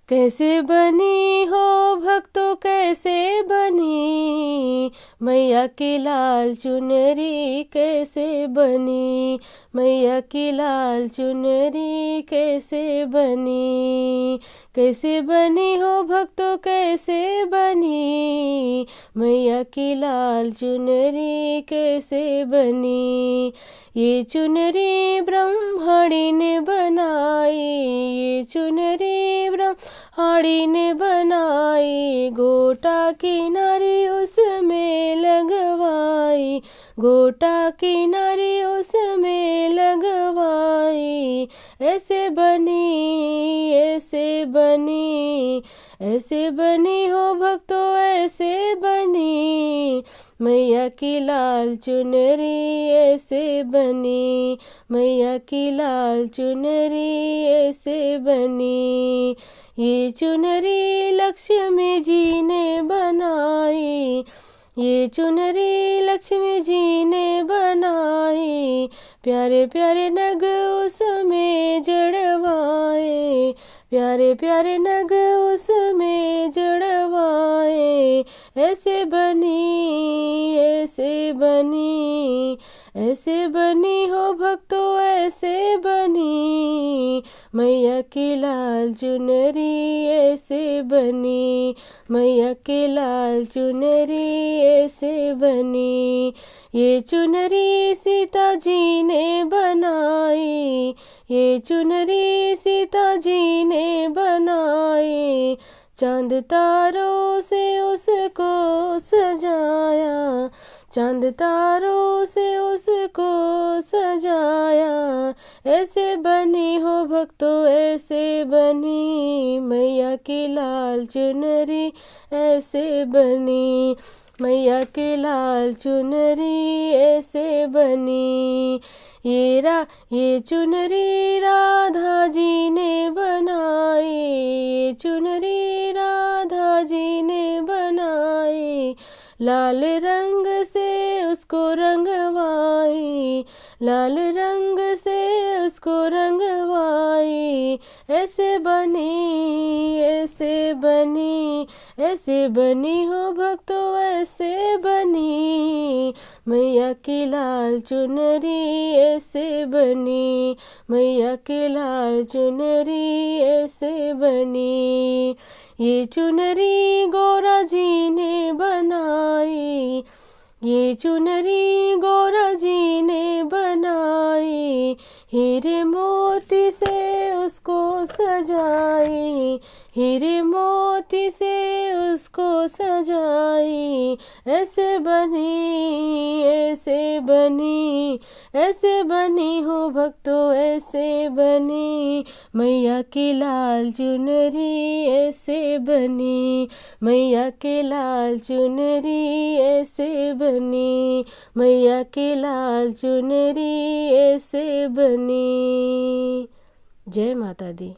कैसे बनी हो भक्तों कैसे बनी, मैया की लाल चुनरी कैसे बनी, मैया की लाल चुनरी कैसे बनी। कैसे बनी हो भक्तों कैसे बनी, मैया की लाल चुनरी कैसे बनी। ये चुनरी ब्रह्मणी ने बनाई, ये चुनरी ब्रह्मणी ने बनाई, गोटा किनारी उसमें लगवाई, गोटा किनारी उसमें लगवाई। ऐसे बनी ऐसे बनी, ऐसे बनी हो भक्तों ऐसे बनी, मैया की लाल चुनरी ऐसे बनी, मैया की लाल चुनरी ऐसे बनी। ये चुनरी लक्ष्मी जी ने बनाई, ये चुनरी लक्ष्मी जी ने बनाई, प्यारे प्यारे नग उसमें जड़वाए, प्यारे प्यारे नग उसमें जड़वाए। ऐसे बनी ऐसे बनी, ऐसे बनी हो भक्तों ऐसे बनी, मैया की लाल चुनरी ऐसे बनी, मैया की लाल चुनरी ऐसे बनी। ये चुनरी सीता जी ने बनाई, ये चुनरी सीता जी ने बनाई, चांद तारों से उसको सजाया, चांद तारों से उसको सजाया। ऐसे बनी हो भक्तों ऐसे बनी, मैया की लाल चुनरी ऐसे बनी, मैया की लाल चुनरी ऐसे बनी। ये चुनरी राधा जी ने बनाई, ये चुनरी राधा जी ने बनाई, लाल रंग से उसको रंगवाई, लाल रंग से उसको रंगवाई। ऐसे बनी ऐसे बनी, ऐसे बनी हो भक्तों ऐसे बनी, मैया की लाल चुनरी ऐसे बनी, मैया की लाल चुनरी ऐसे बनी। ये चुनरी गौरा जी ने बनाई, ये चुनरी गौरा जी ने बनाई, हीरे मोती से उसको सजाई, हीरे मोती से उसको सजाई। ऐसे बनी ऐसे बनी, ऐसे बनी हो भक्तों ऐसे बनी, मैया की लाल चुनरी ऐसे बनी, मैया की लाल चुनरी ऐसे बनी, मैया की लाल चुनरी ऐसे बनी। जय माता दी।